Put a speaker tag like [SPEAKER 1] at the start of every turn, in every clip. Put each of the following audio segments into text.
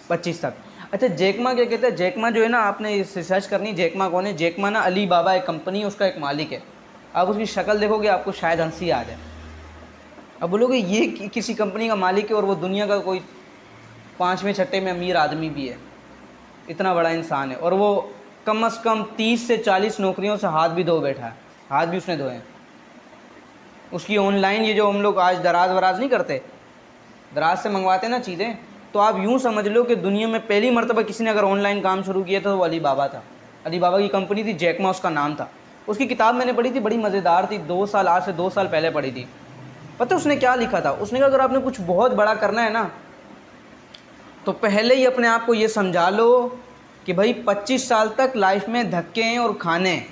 [SPEAKER 1] 25 तक। अच्छा, जैकमा क्या कहते हैं? जैकमा जो है ना, आपने इस रिसर्च करनी, जैकमा कौन है? जैकमा ना अली बाबा एक कंपनी है, उसका एक मालिक है। आप उसकी शक्ल देखोगे आपको शायद हंसी आ जाए। अब बोलोगे ये किसी कंपनी का मालिक है और वो दुनिया का कोई 5वें छठे में अमीर आदमी भी है, इतना बड़ा इंसान है, और वो कम से कम 30 से 40 नौकरियों से हाथ भी धो बैठा है, हाथ भी उसने धोए हैं। उसकी ऑनलाइन ये जो हम लोग आज दराज वराज नहीं करते, दराज से मंगवाते ना चीज़ें, तो आप यूँ समझ लो कि दुनिया में पहली मरतबा किसी ने अगर ऑनलाइन काम शुरू किया था तो वो अली बाबा था। अली बाबा की कंपनी थी, जैकमा उसका नाम था। उसकी किताब मैंने पढ़ी थी, बड़ी मज़ेदार थी, 2 साल, आज से 2 साल पहले पढ़ी थी। पता उसने क्या लिखा था? उसने कहा अगर आपने कुछ बहुत बड़ा करना है ना, तो पहले ही अपने आप को ये समझा लो कि भाई 25 साल तक लाइफ में धक्के हैं और खाने हैं।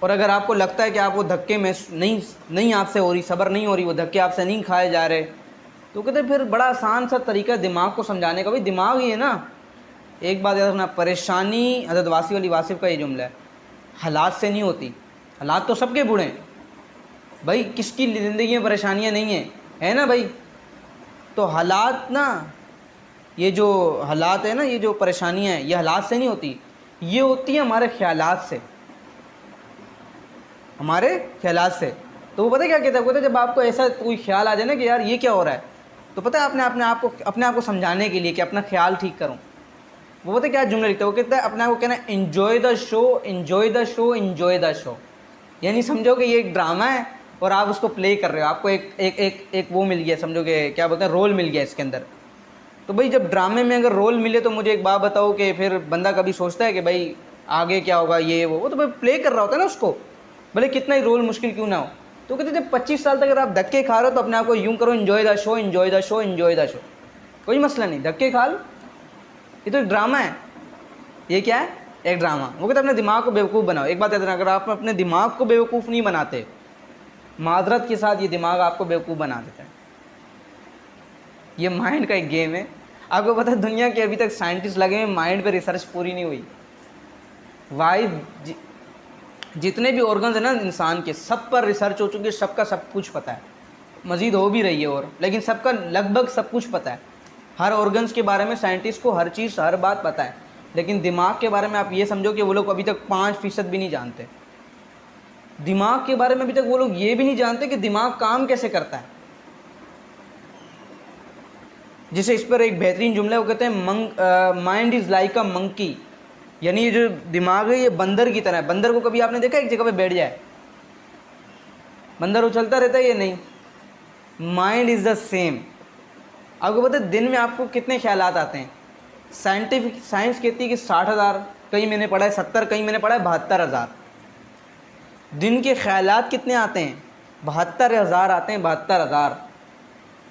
[SPEAKER 1] और अगर आपको लगता है कि आप वो धक्के में नहीं आपसे हो रही, सब्र नहीं हो रही, वो धक्के आपसे नहीं खाए जा रहे, तो कहते फिर बड़ा आसान सा तरीका दिमाग को समझाने का, भाई दिमाग ही है ना। एक बात याद रखना, परेशानी हज़रत वासी अली वासिफ़ का ये जुमला है, हालात से नहीं होती। हालात तो सबके बुरे हैं भाई, किसकी ज़िंदगी में परेशानियाँ नहीं हैं, है ना भाई? तो हालात ना, ये जो हालात है ना, ये जो परेशानियाँ हैं, ये हालात से नहीं होती, ये होती है हमारे ख्यालात से, हमारे ख्यालात से। तो वो पता है क्या कहता है? कहता है जब आपको ऐसा कोई ख्याल आ जाए ना कि यार ये क्या हो रहा है, तो पता है अपने आप को समझाने के लिए कि अपना ख्याल ठीक करूँ, वो पता है क्या जुमला लिखता है? वो कहता है अपने आप को कहना है enjoy the show, enjoy the show, enjoy the show. यानी समझो कि ये एक ड्रामा है और आप उसको प्ले कर रहे हो, आपको एक एक एक एक वो मिल गया, समझो कि क्या बोलते हैं, रोल मिल गया इसके अंदर। तो भाई जब ड्रामे में अगर रोल मिले तो मुझे एक बात बताओ कि फिर बंदा कभी सोचता है कि भाई आगे क्या होगा, ये वो तो भाई प्ले कर रहा होता है ना उसको, भले कितना ही रोल मुश्किल क्यों ना हो। तो कहते जब 25 साल तक अगर आप धक्के खा रहे हो तो अपने आप को यूं करो, enjoy the show, enjoy the show, enjoy the show. कोई मसला नहीं, धक्के खा लो, ये तो एक ड्रामा है। ये क्या है? एक ड्रामा। वो कहते अपने दिमाग को बेवकूफ़ बनाओ। एक बात याद रखना, अगर आप अपने दिमाग को बेवकूफ़ नहीं बनाते, माजरत के साथ ये दिमाग आपको बेवकूफ़ बना देता है। ये माइंड का एक गेम है। आपको पता है दुनिया के अभी तक साइंटिस्ट लगे हैं, माइंड पे रिसर्च पूरी नहीं हुई। वाई जितने भी ऑर्गन्स हैं ना इंसान के, सब पर रिसर्च हो चुकी है, सबका सब कुछ पता है, मज़ीद हो भी रही है और, लेकिन सबका लगभग सब कुछ पता है। हर ऑर्गन्स के बारे में साइंटिस्ट को हर चीज़ हर बात पता है, लेकिन दिमाग के बारे में आप ये समझो कि वो लोग अभी तक 5% भी नहीं जानते। दिमाग के बारे में अभी तक वो लोग ये भी नहीं जानते कि दिमाग काम कैसे करता है। जैसे इस पर एक बेहतरीन जुमला है, वो कहते हैं mind is like a monkey, यानी ये जो दिमाग है ये बंदर की तरह है। बंदर को कभी आपने देखा एक जगह पे बैठ जाए? बंदर उछलता रहता है, ये नहीं। Mind is the same. आपको पता है दिन में आपको कितने ख्यालात आते हैं? साइंस कहती है कि 60,000, कहीं मैंने पढ़ा है 70, कहीं मैंने पढ़ा है 72,000। दिन के ख्यालात कितने आते हैं? 72,000 आते हैं, 72,000,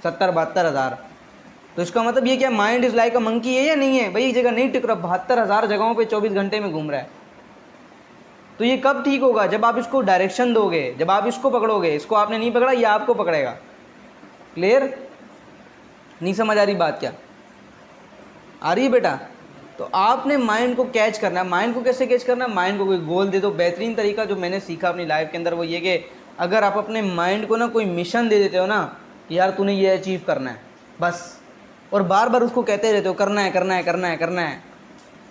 [SPEAKER 1] 70-72,000। तो इसका मतलब ये क्या mind is like a monkey है या नहीं है? भाई एक जगह नहीं टिक रहा, 72,000 जगहों पे 24 घंटे में घूम रहा है। तो ये कब ठीक होगा? जब आप इसको डायरेक्शन दोगे, जब आप इसको पकड़ोगे। इसको आपने नहीं पकड़ा, ये आपको पकड़ेगा। क्लियर? नहीं समझ आ रही बात क्या? आ रही है बेटा? तो आपने माइंड को कैच करना है। माइंड को कैसे कैच करना है? माइंड को कोई गोल दे दो। बेहतरीन तरीका जो मैंने सीखा अपनी लाइफ के अंदर वो ये कि अगर आप अपने माइंड को ना कोई मिशन दे देते हो ना कि यार तूने ये अचीव करना है बस, और बार बार उसको कहते रहते हो करना है करना है करना है करना है,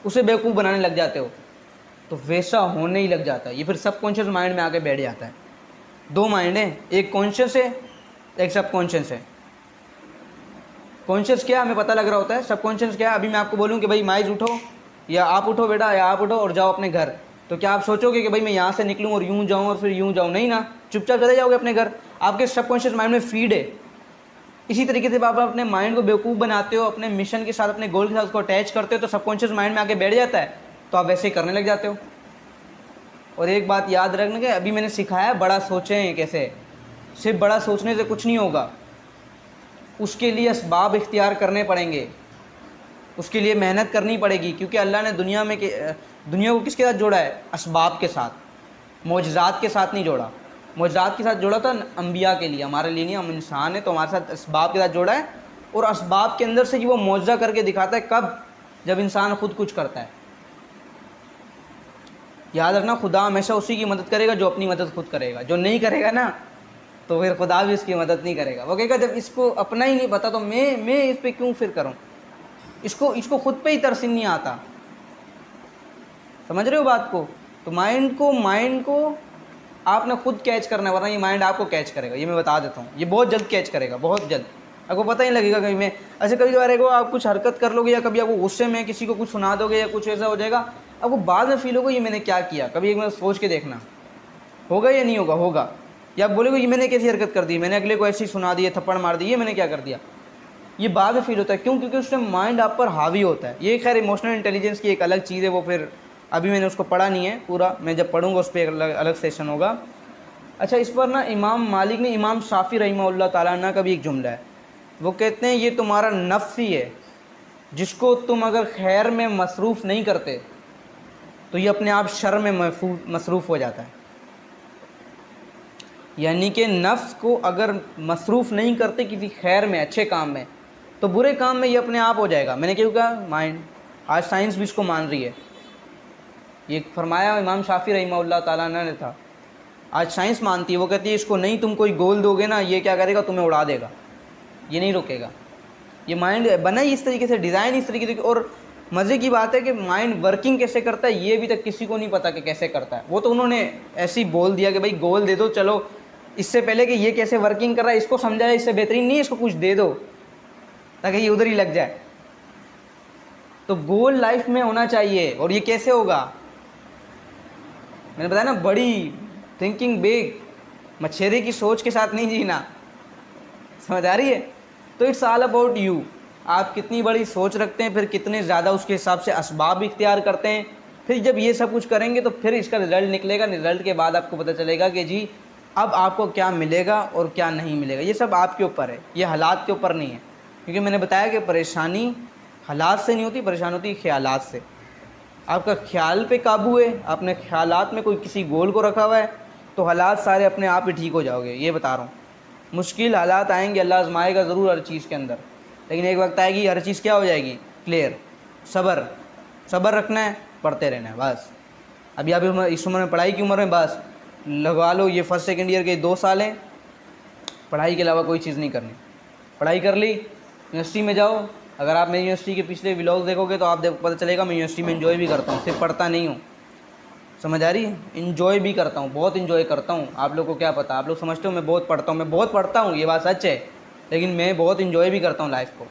[SPEAKER 1] उसे बेवकूफ़ बनाने लग जाते हो, तो वैसा होने ही लग जाता है। ये फिर सबकॉन्शियस माइंड में आके बैठ जाता है। दो माइंड है, एक कॉन्शियस है, एक सबकॉन्शियस है। कॉन्शियस क्या हमें पता लग रहा होता है, सबकॉन्शियस क्या है अभी मैं आपको बोलूँ कि भाई माइज उठो, या आप उठो बेटा, या आप उठो और जाओ अपने घर, तो क्या आप सोचोगे कि भाई मैं यहाँ से निकलूँ और यूँ जाऊँ और फिर यूँ जाऊँ? नहीं ना, चुपचाप चले जाओगे अपने घर। आपके सबकॉन्शियस माइंड में फीड है। इसी तरीके से आप अपने माइंड को बेवकूफ़ बनाते हो, अपने मिशन के साथ, अपने गोल के साथ उसको अटैच करते हो, तो सबकॉन्शियस माइंड में आके बैठ जाता है, तो आप वैसे ही करने लग जाते हो। और एक बात याद रखना कि अभी मैंने सिखाया बड़ा सोचें कैसे, सिर्फ बड़ा सोचने से कुछ नहीं होगा, उसके लिए असबाब इख्तियार करने पड़ेंगे, उसके लिए मेहनत करनी पड़ेगी। क्योंकि अल्लाह ने दुनिया को किसके साथ जोड़ा है? असबाब के साथ, मोजज़ात के साथ नहीं जोड़ा। मोजज़ात के साथ जोड़ा था अम्बिया के लिए, हमारे लिए नहीं, हम इंसान है तो हमारे साथ असबाब के साथ जोड़ा है। और असबाब के अंदर से वो मोजज़ा करके दिखाता है, कब? जब इंसान खुद कुछ करता है। याद रखना, खुदा हमेशा उसी की मदद करेगा जो अपनी मदद खुद करेगा। जो नहीं करेगा ना, तो फिर खुदा भी इसकी मदद नहीं करेगा। वो कहेगा जब इसको अपना ही नहीं पता तो मैं इस पर क्यों फिर करूँ? इसको इसको खुद पे ही तरस नहीं आता। समझ रहे हो बात को? तो माइंड को आपने खुद कैच करना है, वरना ये माइंड आपको कैच करेगा, ये मैं बता देता हूँ। ये बहुत जल्द कैच करेगा, बहुत जल्द। आपको पता ही लगेगा कहीं में ऐसे कभी कभार आप कुछ हरकत कर लोगे या कभी आपको गुस्से में किसी को कुछ सुना दोगे या कुछ ऐसा हो जाएगा, आपको बाद में फील होगा ये मैंने क्या किया। कभी एक बार सोच के देखना, होगा या नहीं होगा? होगा। या आप बोलोगे ये मैंने कैसी हरकत कर दी, मैंने अगले को ऐसी सुना दी, थप्पड़ मार दी, ये मैंने क्या कर दिया। ये बाद में फील होता है। क्यों? क्योंकि उस टाइम माइंड आप पर हावी होता है। ये खैर इमोशनल इंटेलिजेंस की एक अलग चीज़ है, वो फिर अभी मैंने उसको पढ़ा नहीं है पूरा, मैं जब पढ़ूंगा उस पर एक अलग सेशन होगा। अच्छा, इस पर ना इमाम मालिक ने इमाम शाफी रहमहुल्लाह ताला ना का भी एक जुमला है। वो कहते हैं ये तुम्हारा नफ्स ही है जिसको तुम अगर खैर में मसरूफ़ नहीं करते तो ये अपने आप शर में मसरूफ़ हो जाता है। यानी कि नफ्स को अगर मसरूफ़ नहीं करते किसी खैर में, अच्छे काम में, तो बुरे काम में ये अपने आप हो जाएगा। मैंने क्यों कहा माइंड? आज साइंस भी इसको मान रही है। ये फरमाया इमाम शाफी रहमहुल्लाह ताला ने था, आज साइंस मानती है। वो कहती है इसको नहीं तुम कोई गोल दोगे ना, ये क्या करेगा, तुम्हें उड़ा देगा, ये नहीं रुकेगा। ये माइंड बना ही इस तरीके से, डिज़ाइन इस तरीके से। और मज़े की बात है कि माइंड वर्किंग कैसे करता है ये अभी तक किसी को नहीं पता कि कैसे करता है। वो तो उन्होंने ऐसे ही बोल दिया कि भाई गोल दे दो, चलो। इससे पहले कि ये कैसे वर्किंग कर रहा है इसको समझाया, इससे बेहतरीन नहीं है इसको कुछ दे दो ताकि ये उधर ही लग जाए। तो गोल लाइफ में होना चाहिए। और ये कैसे होगा? मैंने बताया ना, बड़ी थिंकिंग बिग, मछेरे की सोच के साथ नहीं जीना। समझ आ रही है? तो इट्स ऑल अबाउट यू। आप कितनी बड़ी सोच रखते हैं, फिर कितने ज़्यादा उसके हिसाब से असबाब इख्तियार करते हैं। फिर जब ये सब कुछ करेंगे तो फिर इसका रिज़ल्ट निकलेगा। रिज़ल्ट के बाद आपको पता चलेगा कि जी अब आपको क्या मिलेगा और क्या नहीं मिलेगा। ये सब आपके ऊपर है, ये हालात के ऊपर नहीं है। क्योंकि मैंने बताया कि परेशानी हालात से नहीं होती, परेशानी होती ख्यालात से। आपका ख्याल पे काबू है, आपने ख्यालात में कोई किसी गोल को रखा हुआ है, तो हालात सारे अपने आप ही ठीक हो जाओगे। ये बता रहा हूँ। मुश्किल हालात आएंगे, अल्लाह आजमाएगा ज़रूर हर चीज़ के अंदर, लेकिन एक वक्त आएगी हर चीज़ क्या हो जाएगी, क्लियर। सब्र रखना है, पढ़ते रहना है बस। अभी आप इस उम्र में, पढ़ाई की उम्र में, बस लगा लो ये फर्स्ट सेकेंड ईयर के 2 साल हैं, पढ़ाई के अलावा कोई चीज़ नहीं करनी। पढ़ाई कर ली, यूनिवर्सिटी में जाओ। अगर आप मेरी यूनिवर्सिटी के पिछले व्लॉग देखोगे तो आप पता चलेगा मैं यूनिवर्सिटी में एंजॉय भी करता हूँ, सिर्फ पढ़ता नहीं हूँ। समझ आ रही है? इन्जॉय भी करता हूँ, बहुत इन्जॉय करता हूँ। आप लोग को क्या पता, आप लोग समझते हो मैं बहुत पढ़ता हूँ, मैं बहुत पढ़ता हूँ, ये बात सच है, लेकिन मैं बहुत इन्जॉय भी करता हूँ लाइफ को।